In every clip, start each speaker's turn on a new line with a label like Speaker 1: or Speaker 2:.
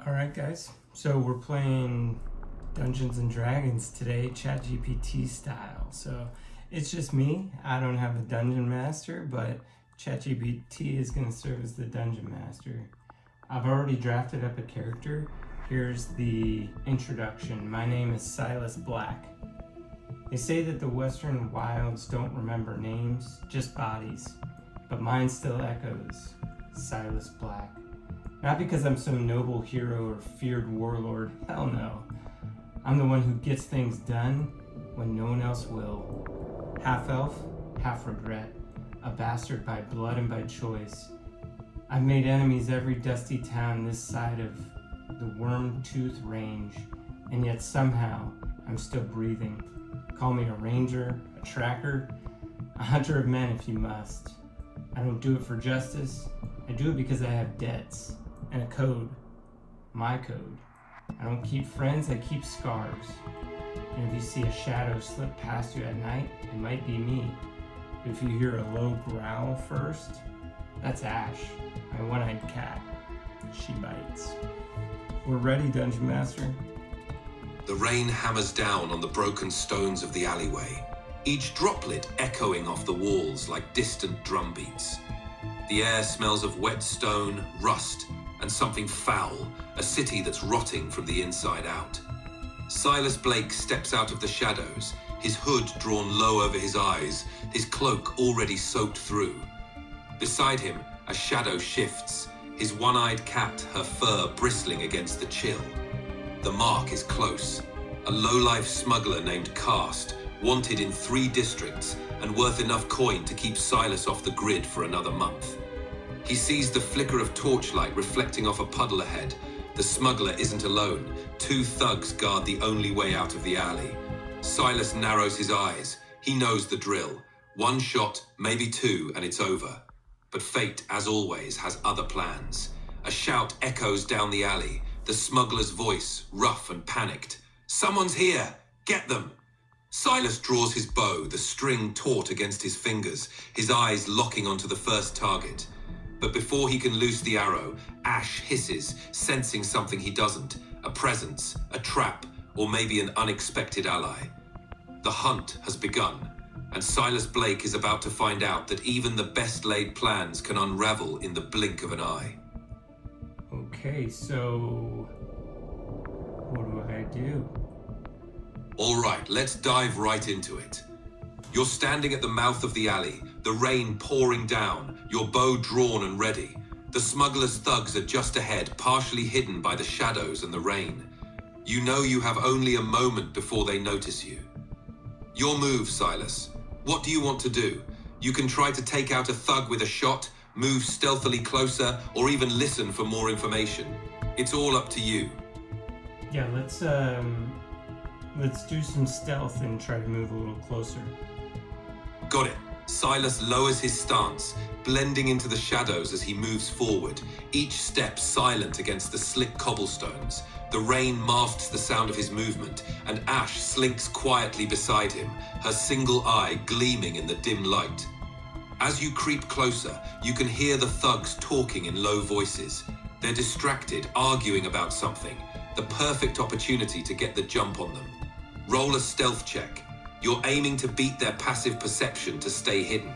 Speaker 1: Alright guys, so we're playing Dungeons and Dragons today, ChatGPT style. So it's just me, I don't have a dungeon master, but ChatGPT is going to serve as the dungeon master. I've already drafted up a character. Here's the introduction. My name is Silas Blacke. They say that the Western wilds don't remember names, just bodies, but mine still echoes, Silas Blacke. Not because I'm some noble hero or feared warlord, hell no. I'm the one who gets things done when no one else will. Half elf, half regret, a bastard by blood and by choice. I've made enemies every dusty town this side of the Worm-Tooth Range, and yet somehow I'm still breathing. Call me a ranger, a tracker, a hunter of men if you must. I don't do it for justice, I do it because I have debts. And a code. My code. I don't keep friends, I keep scars. And if you see a shadow slip past you at night, it might be me. If you hear a low growl first, that's Ash, my one-eyed cat. She bites. We're ready, Dungeon Master.
Speaker 2: The rain hammers down on the broken stones of the alleyway, each droplet echoing off the walls like distant drum beats. The air smells of wet stone, rust, and something foul, a city that's rotting from the inside out. Silas Blacke steps out of the shadows, his hood drawn low over his eyes, his cloak already soaked through. Beside him, a shadow shifts, his one-eyed cat, her fur bristling against the chill. The mark is close. A low-life smuggler named Cast, wanted in 3 districts and worth enough coin to keep Silas off the grid for another month. He sees the flicker of torchlight reflecting off a puddle ahead. The smuggler isn't alone. 2 thugs guard the only way out of the alley. Silas narrows his eyes. He knows the drill. 1 shot, maybe 2, and it's over. But fate, as always, has other plans. A shout echoes down the alley. The smuggler's voice, rough and panicked. "Someone's here! Get them!" Silas draws his bow, the string taut against his fingers, his eyes locking onto the first target. But before he can loose the arrow, Ash hisses, sensing something he doesn't. A presence, a trap, or maybe an unexpected ally. The hunt has begun, and Silas Blacke is about to find out that even the best-laid plans can unravel in the blink of an eye.
Speaker 1: Okay, so what do I do?
Speaker 2: All right, let's dive right into it. You're standing at the mouth of the alley, the rain pouring down, your bow drawn and ready. The smuggler's thugs are just ahead, partially hidden by the shadows and the rain. You know you have only a moment before they notice you. Your move, Silas. What do you want to do? You can try to take out a thug with a shot, move stealthily closer, or even listen for more information. It's all up to you.
Speaker 1: Yeah, let's do some stealth and try to move a little closer.
Speaker 2: Got it. Silas lowers his stance, blending into the shadows as he moves forward, each step silent against the slick cobblestones. The rain masks the sound of his movement, and Ash slinks quietly beside him, her single eye gleaming in the dim light. As you creep closer, you can hear the thugs talking in low voices. They're distracted, arguing about something, the perfect opportunity to get the jump on them. Roll a stealth check. You're aiming to beat their passive perception to stay hidden.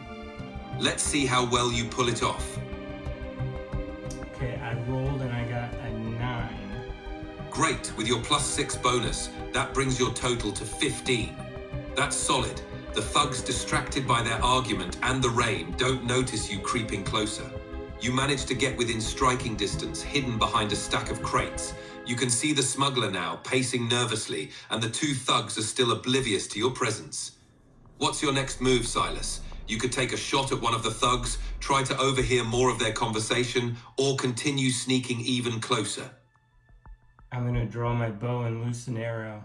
Speaker 2: Let's see how well you pull it off.
Speaker 1: Okay, I rolled and I got a 9.
Speaker 2: Great, with your +6 bonus, that brings your total to 15. That's solid. The thugs, distracted by their argument and the rain, don't notice you creeping closer. You manage to get within striking distance, hidden behind a stack of crates. You can see the smuggler now, pacing nervously, and the 2 thugs are still oblivious to your presence. What's your next move, Silas? You could take a shot at one of the thugs, try to overhear more of their conversation, or continue sneaking even closer.
Speaker 1: I'm gonna draw my bow and loose an arrow.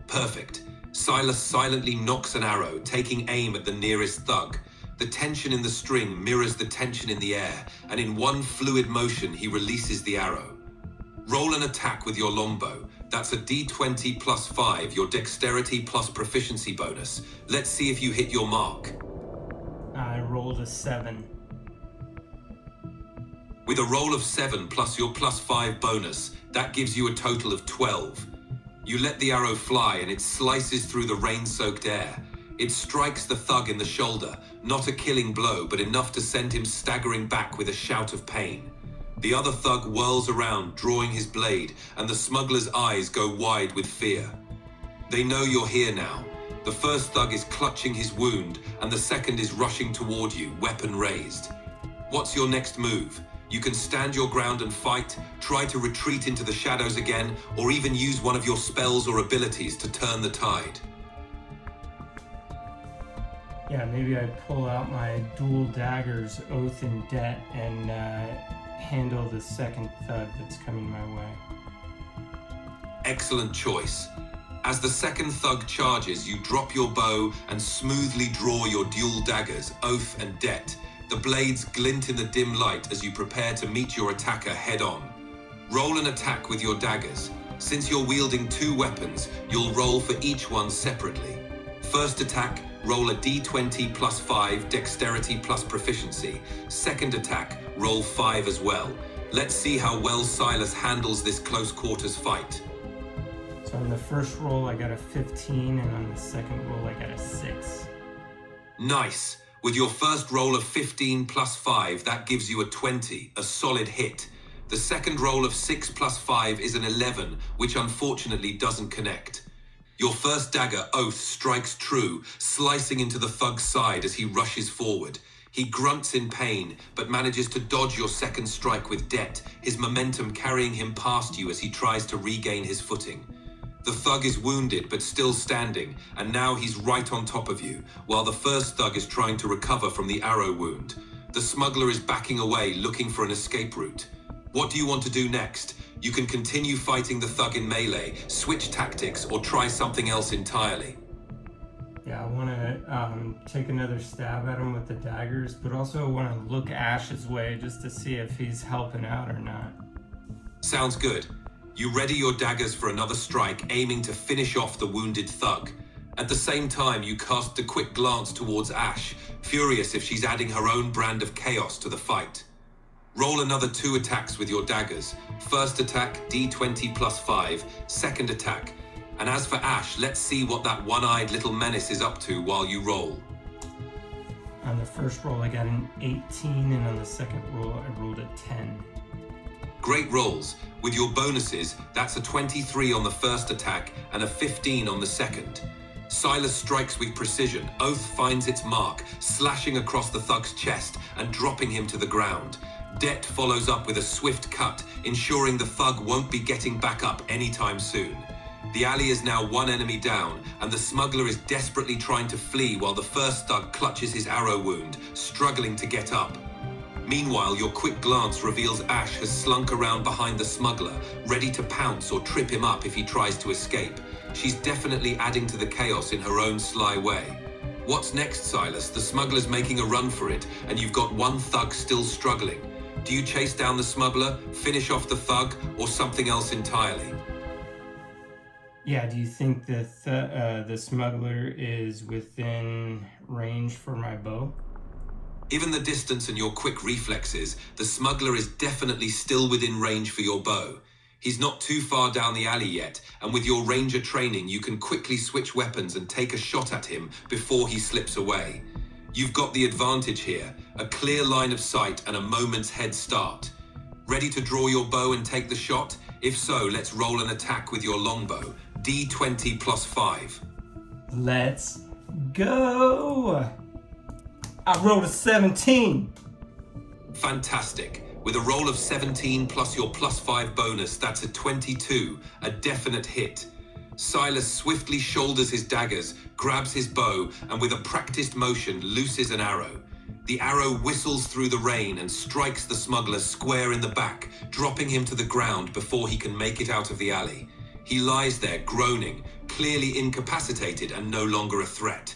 Speaker 2: Perfect. Silas silently nocks an arrow, taking aim at the nearest thug. The tension in the string mirrors the tension in the air, and in one fluid motion, he releases the arrow. Roll an attack with your longbow. That's a D20 +5, your dexterity plus proficiency bonus. Let's see if you hit your mark.
Speaker 1: I rolled a 7.
Speaker 2: With a roll of 7 plus your +5 bonus, that gives you a total of 12. You let the arrow fly and it slices through the rain-soaked air. It strikes the thug in the shoulder, not a killing blow, but enough to send him staggering back with a shout of pain. The other thug whirls around, drawing his blade, and the smuggler's eyes go wide with fear. They know you're here now. The first thug is clutching his wound, and the second is rushing toward you, weapon raised. What's your next move? You can stand your ground and fight, try to retreat into the shadows again, or even use one of your spells or abilities to turn the tide.
Speaker 1: Yeah, maybe I pull out my dual daggers, Oath and Debt, and handle the second thug that's coming my way.
Speaker 2: Excellent choice. As the second thug charges, you drop your bow and smoothly draw your dual daggers, Oath and Debt. The blades glint in the dim light as you prepare to meet your attacker head-on. Roll an attack with your daggers. Since you're wielding 2 weapons, you'll roll for each one separately. First attack, roll a d20 plus 5, dexterity plus proficiency. Second attack, roll 5 as well. Let's see how well Silas handles this close quarters fight.
Speaker 1: So on the first roll, I got a 15, and on the second roll, I got a 6.
Speaker 2: Nice. With your first roll of 15 plus 5, that gives you a 20, a solid hit. The second roll of 6 plus 5 is an 11, which unfortunately doesn't connect. Your first dagger, Oath, strikes true, slicing into the thug's side as he rushes forward. He grunts in pain, but manages to dodge your second strike with Debt, his momentum carrying him past you as he tries to regain his footing. The thug is wounded but still standing, and now he's right on top of you, while the first thug is trying to recover from the arrow wound. The smuggler is backing away, looking for an escape route. What do you want to do next? You can continue fighting the thug in melee, switch tactics, or try something else entirely.
Speaker 1: Yeah, I want to take another stab at him with the daggers, but also want to look Ash's way just to see if he's helping out or not.
Speaker 2: Sounds good. You ready your daggers for another strike, aiming to finish off the wounded thug. At the same time, you cast a quick glance towards Ash, furious if she's adding her own brand of chaos to the fight. Roll another 2 attacks with your daggers. First attack, d20 plus 5. Second attack. And as for Ash, let's see what that one-eyed little menace is up to while you roll.
Speaker 1: On the first roll, I got an 18, and on the second roll, I rolled a 10.
Speaker 2: Great rolls. With your bonuses, that's a 23 on the first attack and a 15 on the second. Silas strikes with precision. Oath finds its mark, slashing across the thug's chest and dropping him to the ground. Debt follows up with a swift cut, ensuring the thug won't be getting back up anytime soon. The alley is now 1 enemy down, and the smuggler is desperately trying to flee while the first thug clutches his arrow wound, struggling to get up. Meanwhile, your quick glance reveals Ash has slunk around behind the smuggler, ready to pounce or trip him up if he tries to escape. She's definitely adding to the chaos in her own sly way. What's next, Silas? The smuggler's making a run for it, and you've got 1 thug still struggling. Do you chase down the smuggler, finish off the thug, or something else entirely?
Speaker 1: Yeah, do you think that the smuggler is within range for my bow?
Speaker 2: Given the distance and your quick reflexes, the smuggler is definitely still within range for your bow. He's not too far down the alley yet, and with your ranger training, you can quickly switch weapons and take a shot at him before he slips away. You've got the advantage here, a clear line of sight and a moment's head start. Ready to draw your bow and take the shot? If so, let's roll an attack with your longbow, d20 plus 5.
Speaker 1: Let's go! I rolled a 17.
Speaker 2: Fantastic. With a roll of 17 plus your plus 5 bonus, that's a 22, a definite hit. Silas swiftly shoulders his daggers, grabs his bow, and with a practiced motion looses an arrow. The arrow whistles through the rain and strikes the smuggler square in the back, dropping him to the ground before he can make it out of the alley. He lies there groaning, clearly incapacitated and no longer a threat.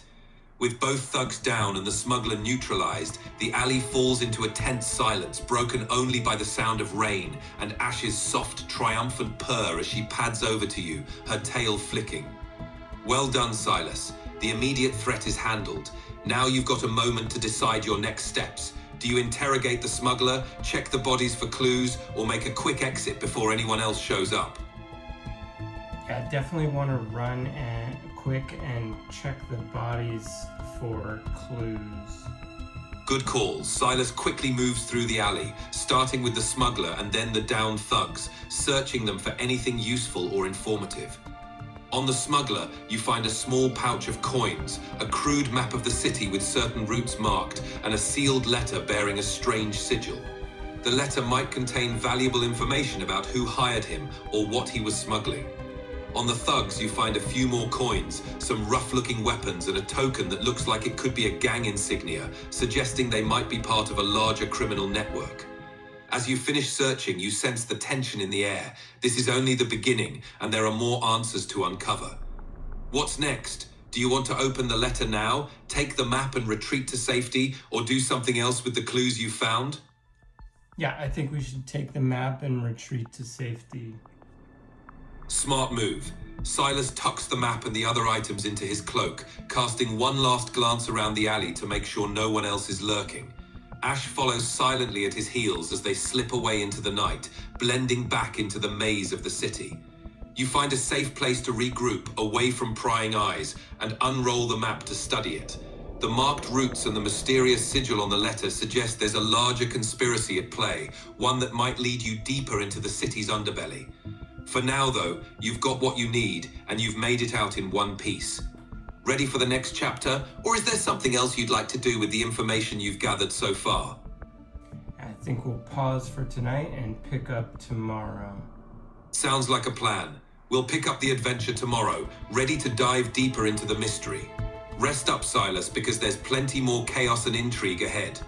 Speaker 2: With both thugs down and the smuggler neutralized, the alley falls into a tense silence, broken only by the sound of rain and Ash's soft, triumphant purr as she pads over to you, her tail flicking. Well done, Silas. The immediate threat is handled. Now you've got a moment to decide your next steps. Do you interrogate the smuggler, check the bodies for clues, or make a quick exit before anyone else shows up?
Speaker 1: Yeah, definitely want to run and quick and check the bodies for clues.
Speaker 2: Good call. Silas quickly moves through the alley, starting with the smuggler and then the downed thugs, searching them for anything useful or informative. On the smuggler, you find a small pouch of coins, a crude map of the city with certain routes marked, and a sealed letter bearing a strange sigil. The letter might contain valuable information about who hired him or what he was smuggling. On the thugs, you find a few more coins, some rough-looking weapons, and a token that looks like it could be a gang insignia, suggesting they might be part of a larger criminal network. As you finish searching, you sense the tension in the air. This is only the beginning, and there are more answers to uncover. What's next? Do you want to open the letter now, take the map and retreat to safety, or do something else with the clues you found?
Speaker 1: Yeah, I think we should take the map and retreat to safety.
Speaker 2: Smart move. Silas tucks the map and the other items into his cloak, casting one last glance around the alley to make sure no one else is lurking. Ash follows silently at his heels as they slip away into the night, blending back into the maze of the city. You find a safe place to regroup, away from prying eyes, and unroll the map to study it. The marked routes and the mysterious sigil on the letter suggest there's a larger conspiracy at play, one that might lead you deeper into the city's underbelly. For now, though, you've got what you need, and you've made it out in one piece. Ready for the next chapter, or is there something else you'd like to do with the information you've gathered so far?
Speaker 1: I think we'll pause for tonight and pick up tomorrow.
Speaker 2: Sounds like a plan. We'll pick up the adventure tomorrow, ready to dive deeper into the mystery. Rest up, Silas, because there's plenty more chaos and intrigue ahead.